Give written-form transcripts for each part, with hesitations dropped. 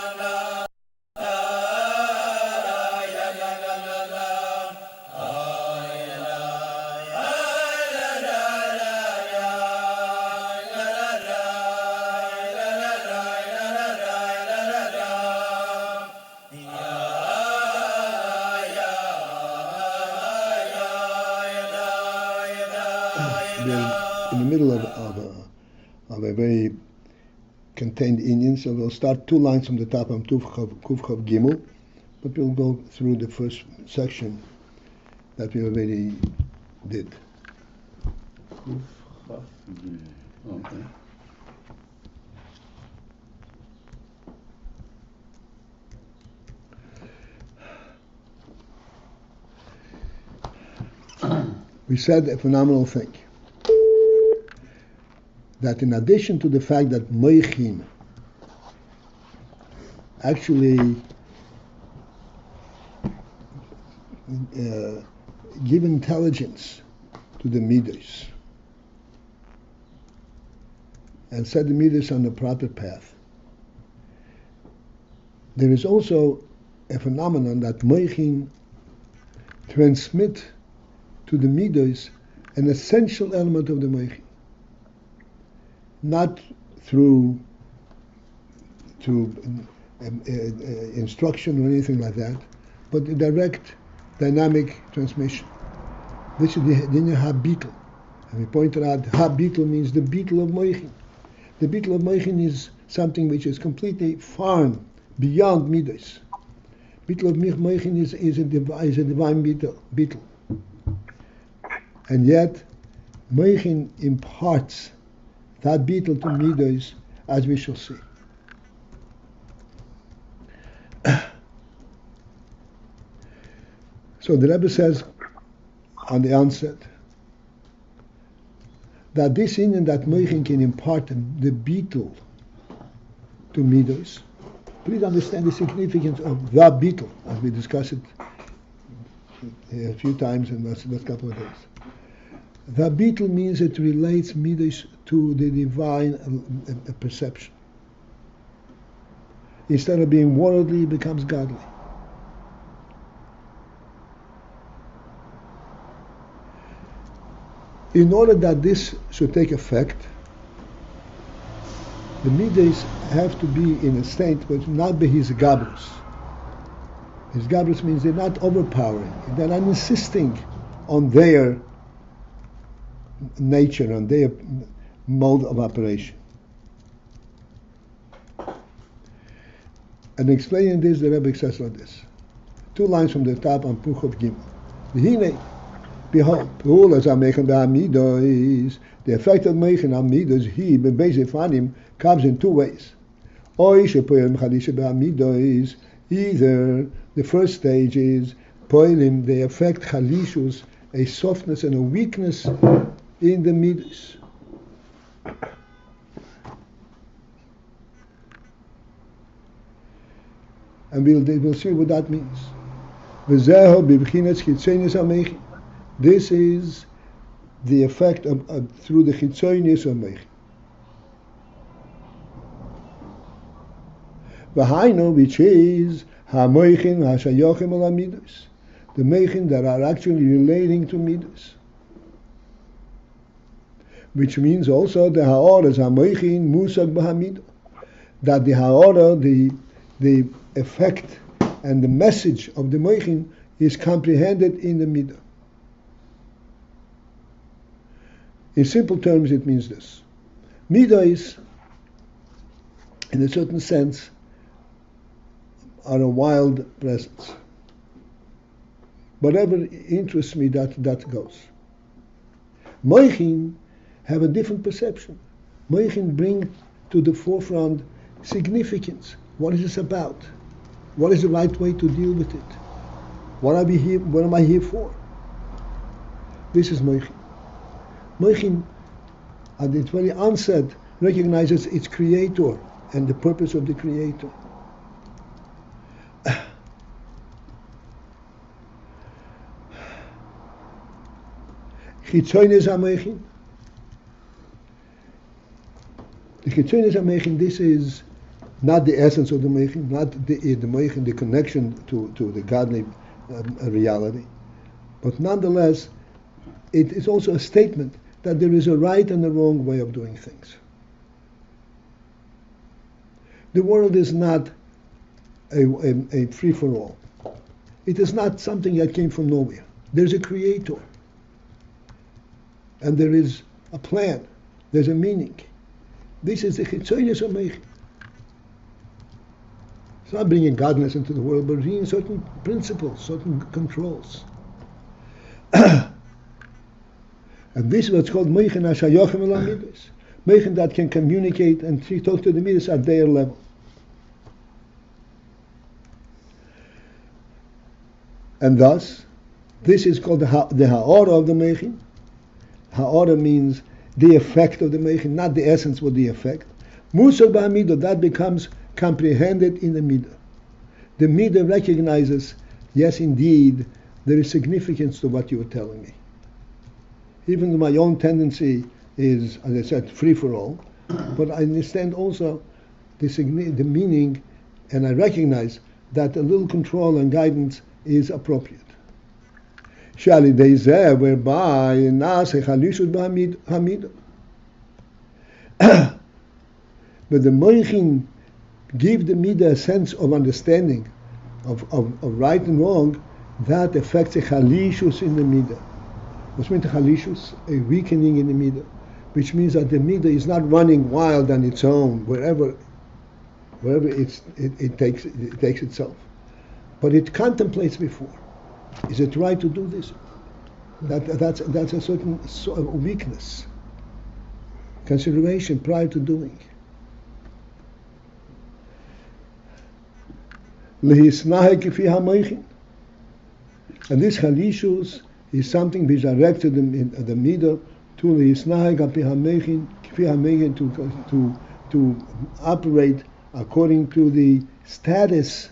We're in the middle of a very contained Indian, so we'll start 2 lines from the top of Kuf Gimel, but we'll go through the first section that we already did. Okay. We said a phenomenal thing, that in addition to the fact that mochin actually give intelligence to the midas and set the midas on the proper path, there is also a phenomenon that mochin transmit to the midas an essential element of the mochin, not through instruction or anything like that, but a direct dynamic transmission. This is the Dinya bitul, and we pointed out bitul means the bitul of mochin. The bitul of mochin is something which is completely foreign, beyond midas. Bitul of mochin is a divine bitul. And yet, mochin imparts that bitul to midas, as we shall see. So the Rebbe says on the onset that this Indian that mochin can impart the bitul to midas. Please understand the significance of the bitul, as we discussed it a few times in the last couple of days. The bitul means it relates midas to the divine perception. Instead of being worldly, it becomes godly. In order that this should take effect, the midas have to be in a state which not be his gabrus. His gabrus means they're not overpowering, they're not insisting on their nature, on their mode of operation. And explaining this, the Rebbe says like this. 2 lines from the top on Puchov Gimel. V'hinei, behold, the effect of mochin on midas, he, bebezifanim, comes in 2 ways. Either the first stage is poilim, they affect chalishus, a softness and a weakness in the midas. And we'll see what that means. This is the effect of through the chitzonius of mochin. V'hainu, which is ha-mochin ha-shayochim ala midas, the mochin that are actually relating to midas. Which means also the ha'ora is ha-mochin musag b'hamidah, that the ha'ora, the effect and the message of the mochin is comprehended in the midah. In simple terms, it means this. Midas, in a certain sense, are a wild presence. Whatever interests me, that goes. Mochin have a different perception. Mochin bring to the forefront significance. What is this about? What is the right way to deal with it? What are we here? What am I here for? This is mochin. Mochin, at its very onset, recognizes its creator and the purpose of the creator. Chitzonius HaMochin. The Chitzonius HaMochin, this is not the essence of the mochin, not the mochin, the connection to the godly reality, but nonetheless, it is also a statement that there is a right and a wrong way of doing things. The world is not a free-for-all. It is not something that came from nowhere. There's a creator. And there is a plan. There's a meaning. This is the chitzonius of mochin. It's not bringing godliness into the world, but bringing certain principles, certain controls. And this is what's called mochin hashayochem el midos. Mochin that can communicate and talk to the midos at their level. And thus, this is called the ha'ora of the mochin. Ha'ora means the effect of the mochin, not the essence, but the effect. Musar ba'amidah, that becomes comprehended in the midah. The midah recognizes, yes, indeed, there is significance to what you were telling me. Even though my own tendency is, as I said, free for all, but I understand also the meaning, and I recognize that a little control and guidance is appropriate. Whereby but the mochin give the midah a sense of understanding of right and wrong that affects a chalishus in the midah. What's meant chalishus? A weakening in the midah, which means that the midah is not running wild on its own wherever it takes itself, but it contemplates before. Is it right to do this? That's a certain sort of weakness, consideration prior to doing. Lehisnahe kifi ha'mochin, and this chalishus is something which directs the midah to lehisnahe kifi ha'mochin, to operate according to the status,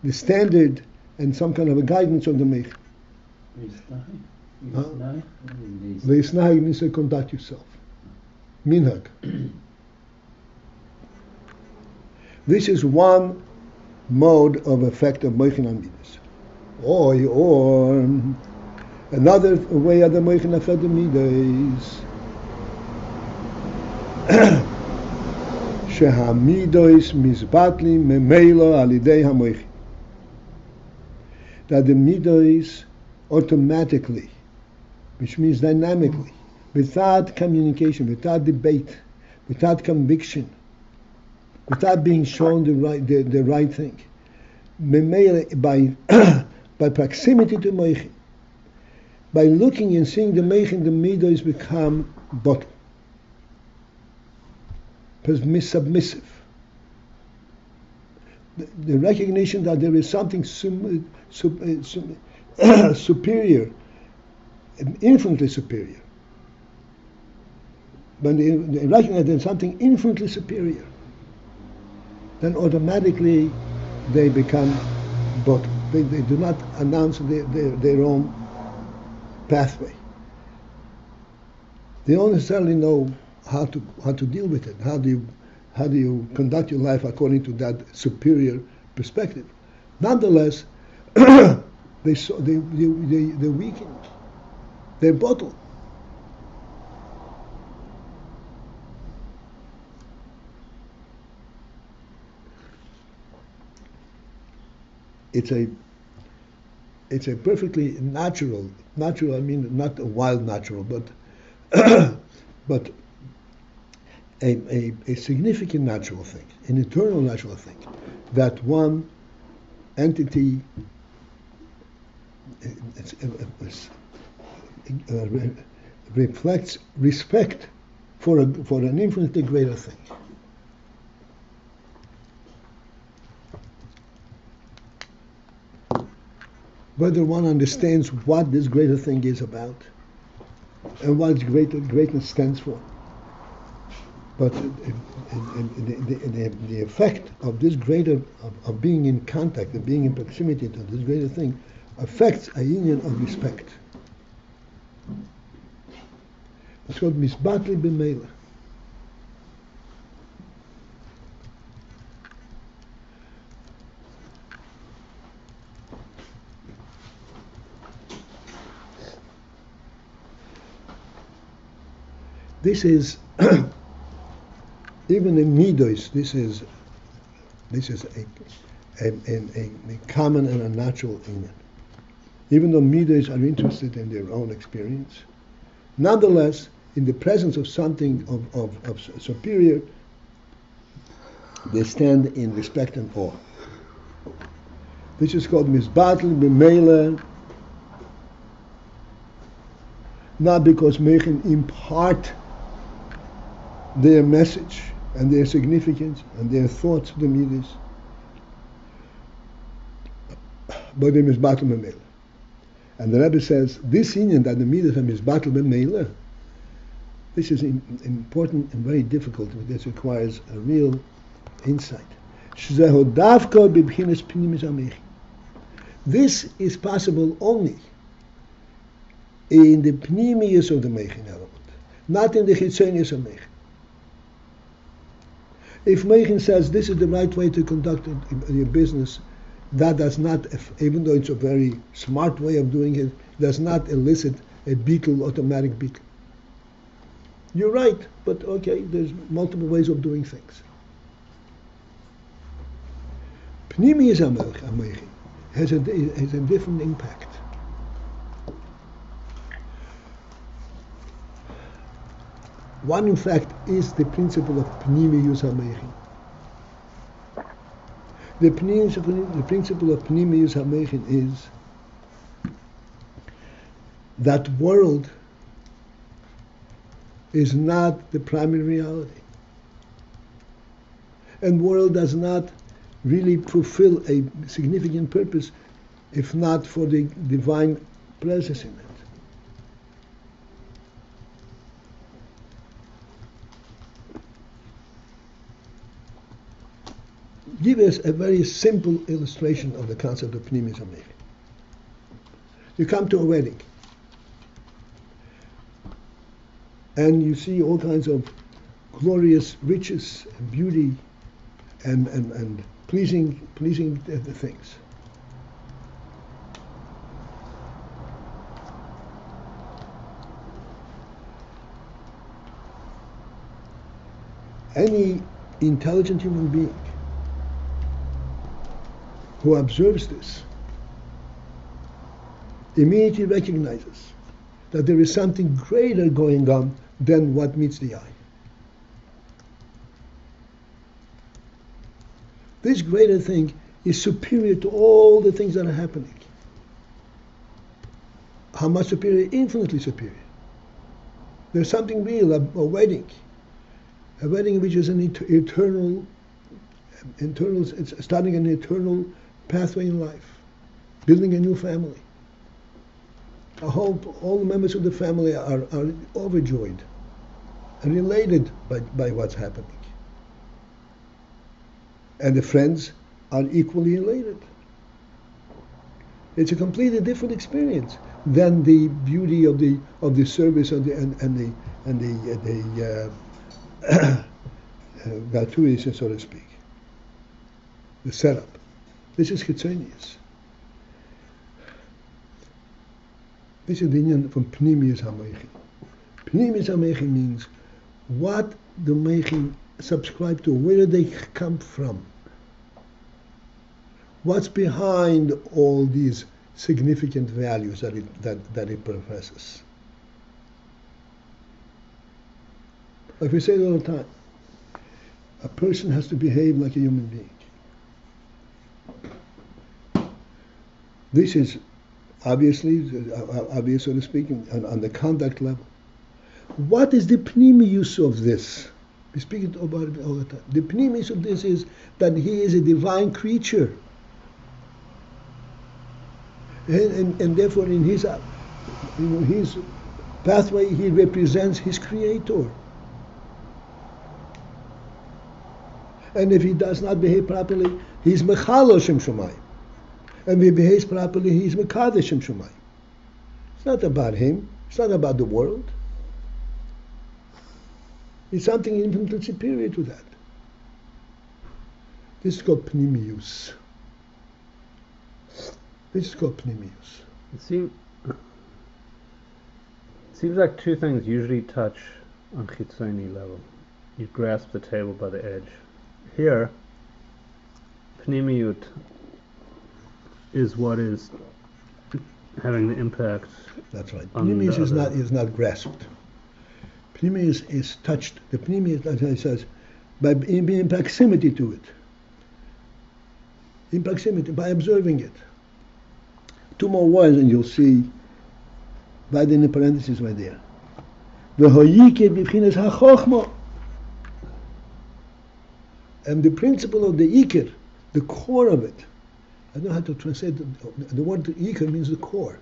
the standard, and some kind of a guidance of the mochin. Lehisnahe means to conduct yourself. Minhag. This is one mode of effect of mochin on midas. Or another way of the mochin affect the midas. Shehamidos mizbatlim memelo alidei hamochin. That the midas automatically, which means dynamically, without communication, without debate, without conviction, without being shown the right thing, by proximity to mochin, by looking and seeing the mochin, the midos become bottle, submissive. The recognition that there is something superior, infinitely superior. When they recognize there's something infinitely superior, then automatically they become bottom. They do not announce their own pathway. They don't necessarily know how to deal with it. How do you conduct your life according to that superior perspective? Nonetheless, they weaken. They're bottled. It's a perfectly natural, I mean not a wild natural, but but a significant natural thing, an eternal natural thing, that one entity reflects respect for an infinitely greater thing. Whether one understands what this greater thing is about and what its greatness stands for. But the effect of this greater, of being in contact, of being in proximity to this greater thing, affects a union of respect. It's called misbatli b'meila. This is even in midos. This is a common and a natural inyan. Even though midos are interested in their own experience, nonetheless, in the presence of something of superior, they stand in respect and awe. This is called misbatel b'meila, not because mechin impart their message and their significance and their thoughts to the midas, but they misbatel b'meila. And the Rebbe says this inyan that the midas are misbatel b'meila, this is important and very difficult. This requires a real insight. This is possible only in the pnimius of the mechin element, not in the chitzonius of mechin. If mechin says this is the right way to conduct your business, that does not, even though it's a very smart way of doing it, does not elicit a bitul, automatic bitul. You're right, but okay, there's multiple ways of doing things. Pnimius HaMechin has a different impact. One, in fact, is the principle of Pnimius HaMechin. The principle of Pnimius HaMechin is that world is not the primary reality. And world does not really fulfill a significant purpose if not for the divine presence in it. Give us a very simple illustration of the concept of Pnimius HaMechin. You come to a wedding and you see all kinds of glorious riches and beauty and pleasing things. Any intelligent human being who observes this immediately recognizes that there is something greater going on than what meets the eye. This greater thing is superior to all the things that are happening. How much superior? Infinitely superior. There's something real, a wedding which is an eternal, it's starting an eternal pathway in life, building a new family. All the members of the family are overjoyed and elated by what's happening. And the friends are equally elated. It's a completely different experience than the beauty of the service and the gratuity, so to speak. The setup. This is chitzonius. This is the inyan from Pnimius HaMechin. Pnimius HaMechin means what the Mechin subscribe to, where do they come from? What's behind all these significant values that it professes? Like we say it all the time, a person has to behave like a human being. This is obvious, so to speak, on the conduct level. What is the pnimius of this? We speak about it all the time. The pnimius of this is that he is a divine creature. And therefore in his pathway he represents his creator. And if he does not behave properly, he's mechalo shem shomayim. And if he behaves properly, he's mekadesh shem shomayim. It's not about him. It's not about the world. It's something infinitely superior to that. This is called pnimius. This is called pnimius. It seems like two things usually touch on chitzoni level. You grasp the table by the edge. Here, pnimiyut is what is having the impact. That's right. On Pnimius the is not grasped. Pnimius is touched. The pnimius, as it says, by being in proximity to it. In proximity, by observing it. Two more words and you'll see right in the parentheses right there. And the principle of the ikir, the core of it. I don't know how to translate the word ikir means the core.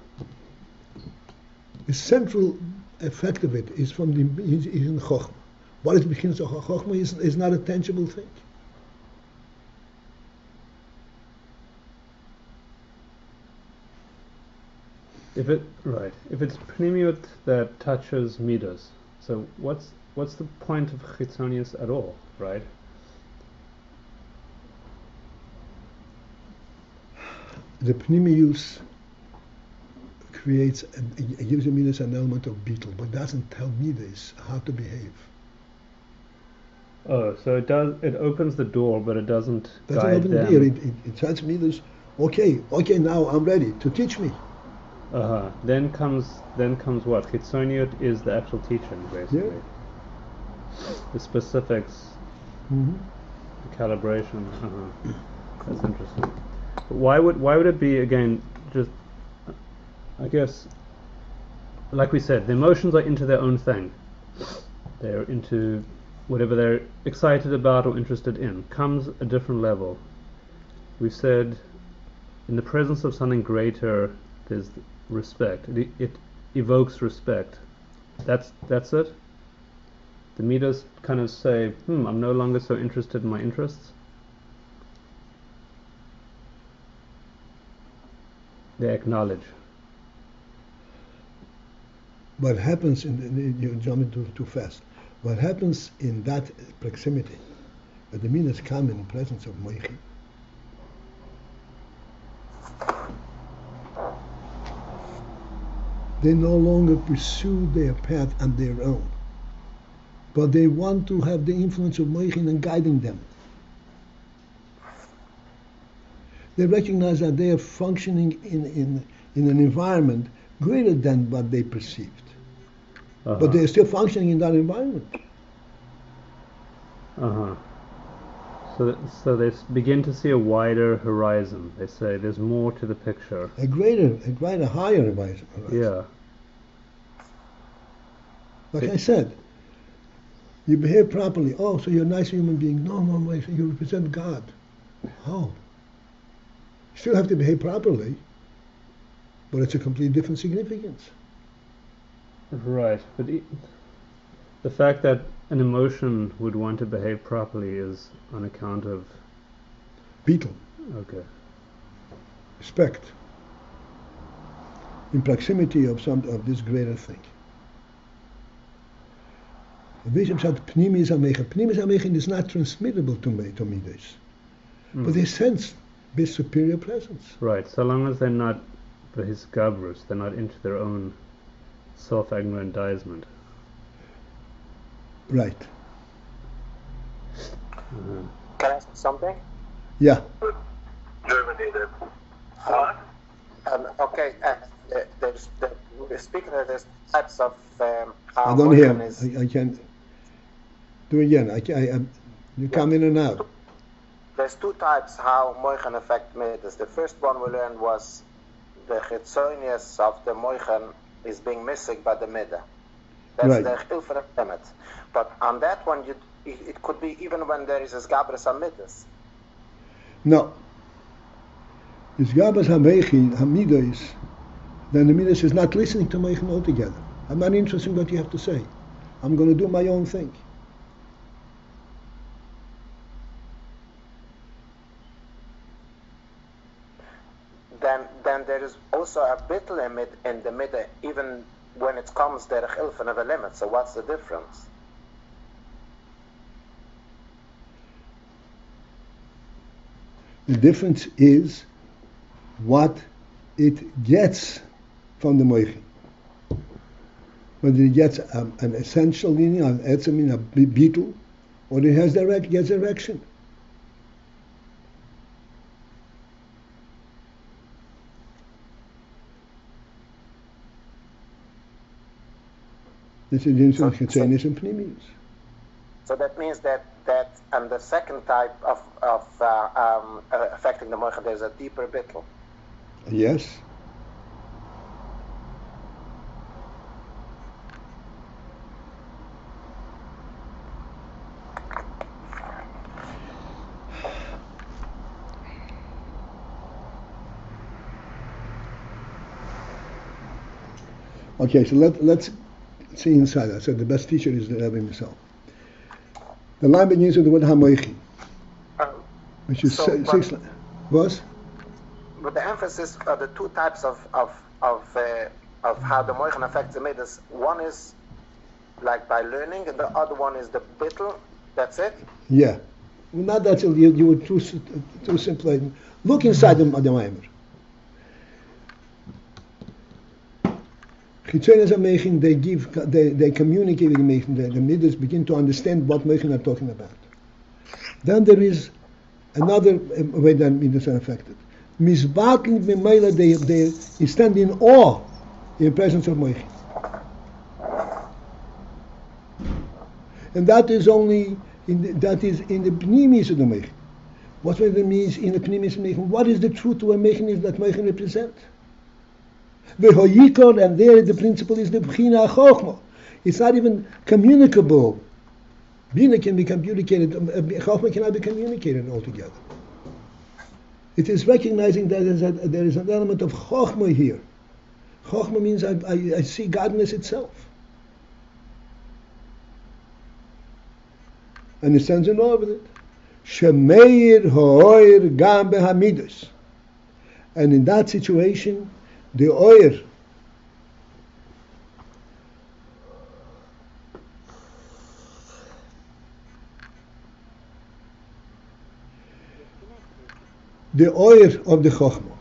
The central effect of it is from is in chokhmah. What is beginning of chokhmah is not a tangible thing. If it's pnimiyut that touches midas, so what's the point of chitzonius at all, right? The pnimius creates, it gives a midas an element of bitul, but doesn't tell midas how to behave. Oh, so it opens the door, but it doesn't guide open them. the door. It tells midas, okay, now I'm ready to teach me. Then comes what? Chitzoniut is the actual teaching, basically. Yeah. The specifics, Mm-hmm. the calibration. That's interesting. But why would it be, again, just, I guess, like we said, the emotions are into their own thing. They're into whatever they're excited about or interested in. Comes a different level. We said, in the presence of something greater, there's respect. It evokes respect. That's it. The midas kind of say, I'm no longer so interested in my interests. They acknowledge. What happens you're jumping too fast. What happens in that proximity, when the midas come in the presence of mochin, they no longer pursue their path on their own, but they want to have the influence of mochin and guiding them. They recognize that they are functioning in an environment greater than what they perceived. But they're still functioning in that environment. So they begin to see a wider horizon. They say there's more to the picture. A greater, higher horizon. Yeah. Like I said, you behave properly. Oh, so you're a nice human being. No, wait, you represent God. Oh. You still have to behave properly, but it's a completely different significance. Right, but the fact that an emotion would want to behave properly is on account of bitul. Okay. Respect. In proximity of this greater thing. The bishop said, Pnimis Amechin is not transmittable to midas, but they sense this superior presence. Right, so long as they're not his gabrus, they're not into their own self-aggrandizement. Right. Can I ask something? Yeah. Germany then. Okay, speaking of this types of how I don't hear. mochin I can do it again. You come in and out. There's two types how mochin affect midas. The first one we learned was the chitzonius of the mochin is being missing by the midah. That's right. The chilfer limit. But on that one, it could be even when there is a gabras midas. No. It's gabras hamidas, then the midas is not listening to mochin altogether. I'm not interested in what you have to say. I'm going to do my own thing. Then there is also a bit limit in the midah, even when it comes there chilfen of a limit. So what's the difference? The difference is what it gets from the mochin. whether it gets an essential meaning, an etzem meaning, a bitul, or it has gets direction. This is in Chitzenis and Pnimius. So that means that the second type of affecting the moichin, there's a deeper bitul. Yes. Okay, so let's see inside. I said the best teacher is the Rebbe himself. The line begins with the word hamoichin, which is six lines. Was? But the emphasis of the two types of how the moichin affects the midas. One is like by learning, and the other one is the bitul. That's it. Yeah. Well, not that you were too simple. Look inside the Maimer. Chitzenes HaMeichin, they communicate with the Meichin. The midas begin to understand what Meichin are talking about. Then there is another way that midas are affected. Misbatl b'meila, they stand in awe in the presence of Meichin. And that is only in the pnimis of the Meichin. What it means in the pnimis of Meichin? What is the truth to a Meichin is that Meichin represent? V'hoyikor, and there the principle is the b'china chokhmah. It's not even communicable. Bina can be communicated, chokhmah cannot be communicated altogether. It is recognizing that there is an element of chokhmah here. Chokhmah means I see godness itself. And it stands in awe with it. Shemeir ha'oir gam behamidus. And in that situation, the oir of the Chokhmah.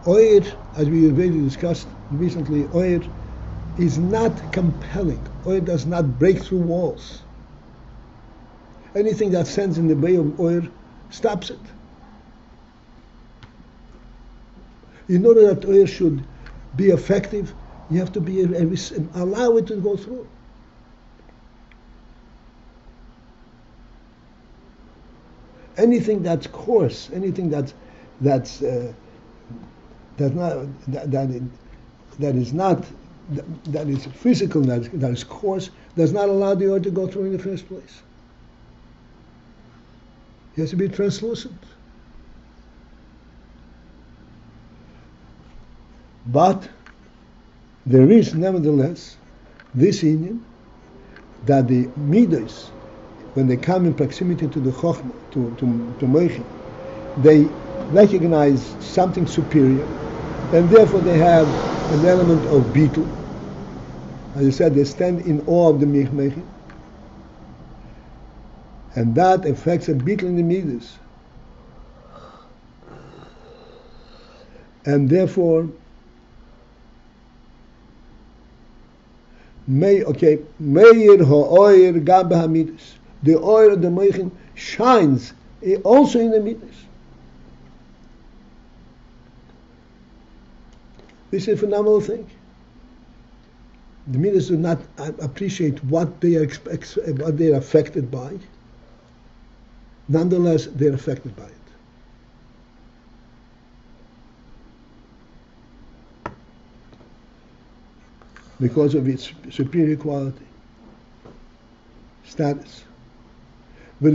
Oir, as we already discussed recently, oir is not compelling. Oir does not break through walls. Anything that stands in the way of oir stops it. In order that oil should be effective, you have to allow it to go through. Anything that's coarse, anything that is physical, that is coarse, does not allow the oil to go through in the first place. It has to be translucent. But there is nevertheless this union that the midas, when they come in proximity to the chokhmah, to moichin, they recognize something superior, and therefore they have an element of bitul. As I said, they stand in awe of the moichin, and that affects a bitul in the midas, and therefore meir ha'oir gam b'hamidus. The oil of the moichin shines also in the midas. This is a phenomenal thing. The midas do not appreciate what they are affected by. Nonetheless, they are affected by it. Because of its superior quality, status. I'm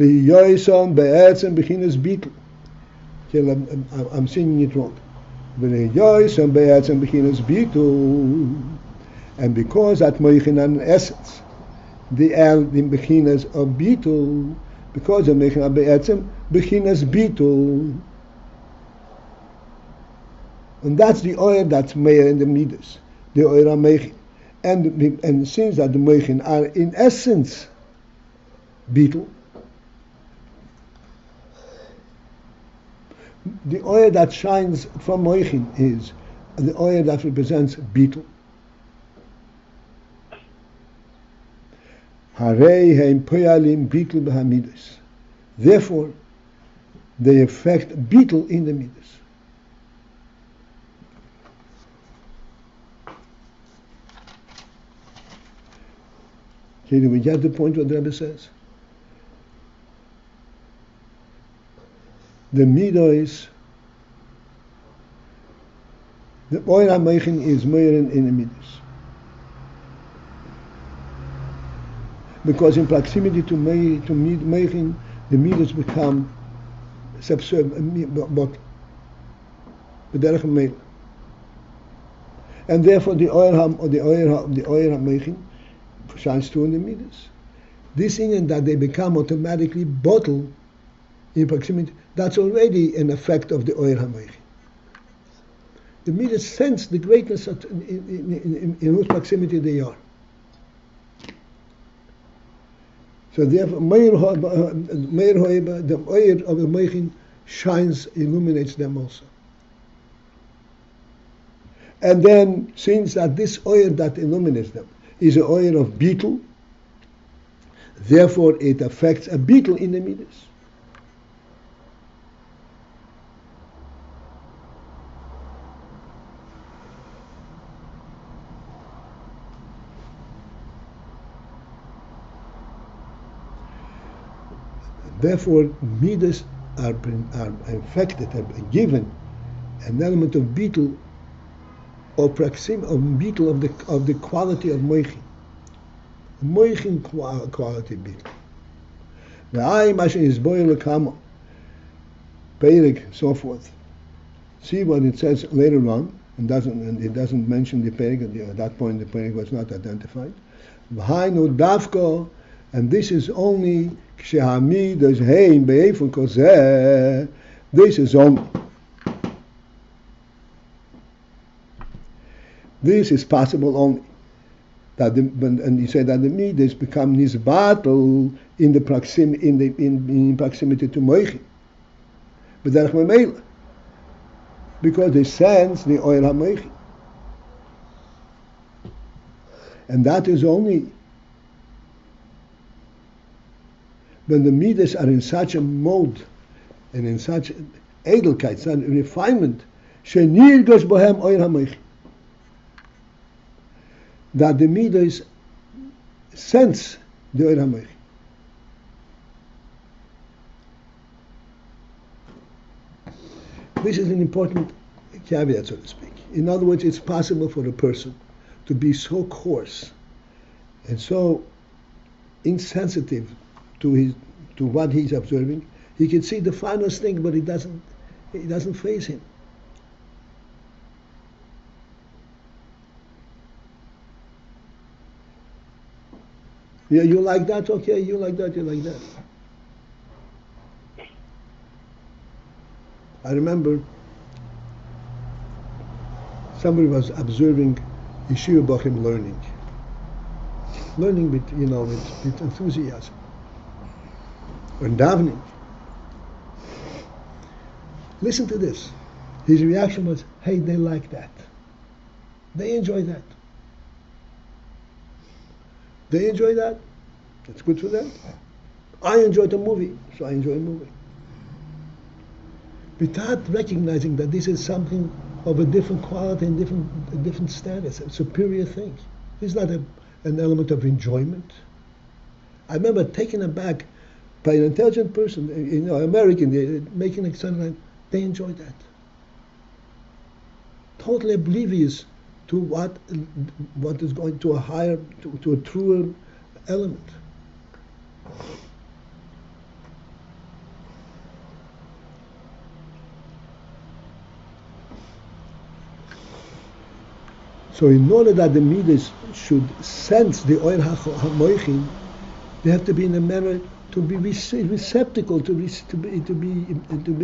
singing it wrong. And because at moichin an essence, the bechinas of bitul, because of moichin be'etzem bechinas bitul, and that's the oil that's meir in the midas, the oil of moichin. And since that the moichin are in essence bitul, the oil that shines from moichin is the oil that represents bitul. Harei heim poyalim bitul b'hamidus. Therefore, they affect bitul in the midas. Okay, do we get the point what the Rebbe says? The midas, the oil ha-mochin is more in the midas. Because in proximity to mochin, the midas become subservient, but b'derech meil. And therefore the oil ha-mochin shines through in the midas. This thing that they become automatically bottle in proximity, that's already an effect of the oil ha-mochin. The midas sense the greatness in whose proximity they are. So therefore, the oil of the mochin shines, illuminates them also. And then, since that this oil that illuminates them is an oil of bitul, therefore it affects a bitul in the midas. Therefore, midas are infected, are given an element of bitul, or bitul of the quality of mochin. Mochin quality bitul. The ayin mashin is boil kama, peirik, so forth. See what it says later on, and it doesn't mention the peirik. At that point, the peirik was not identified. V'hainu davko, and this is only kshehamid hein be'efun kozeh. This is only. This is possible only. And he said that the midas become nisbatel in proximity to mochin. But derech memela, because they sense the oil ha-mochin, and that is only when the midas are in such a mode and in such edelkeit, such refinement, shenirgosh bohem oil ha-mochin, that the midas sense the oil ha-mochin. This is an important caveat, so to speak. In other words, it's possible for a person to be so coarse and so insensitive to what he's observing. He can see the finest thing, but it doesn't faze him. Yeah, you like that? Okay, you like that, you like that. I remember somebody was observing Yeshiva Bochim learning with enthusiasm, and davening. Listen to this. His reaction was, "Hey, they like that. They enjoy that. They enjoy that. It's good for them. I enjoy the movie, so I enjoy a movie." Without recognizing that this is something of a different quality and a different status, a superior thing. It's not an element of enjoyment. I remember taken aback by an intelligent person, American, making a son, they enjoy that. Totally oblivious to what is going to a higher, to a truer element. So in order that the midas should sense the oil ha-mochin, they have to be in a manner to be receptacle, to be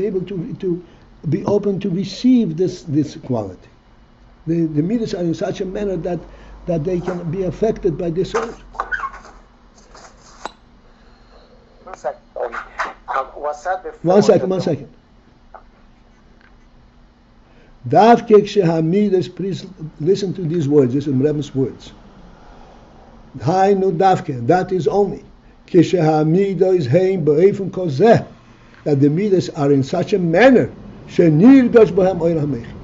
able to be open to receive this quality. The midas are in such a manner that they can be affected by this oil. Was said before. One second. Please listen to these words. These are Rebbe's words. Hainu davke, that is only Kishahamido is heim be'efun kozeh, that the midas are in such a manner Shenir gosh bohem oil hamechi,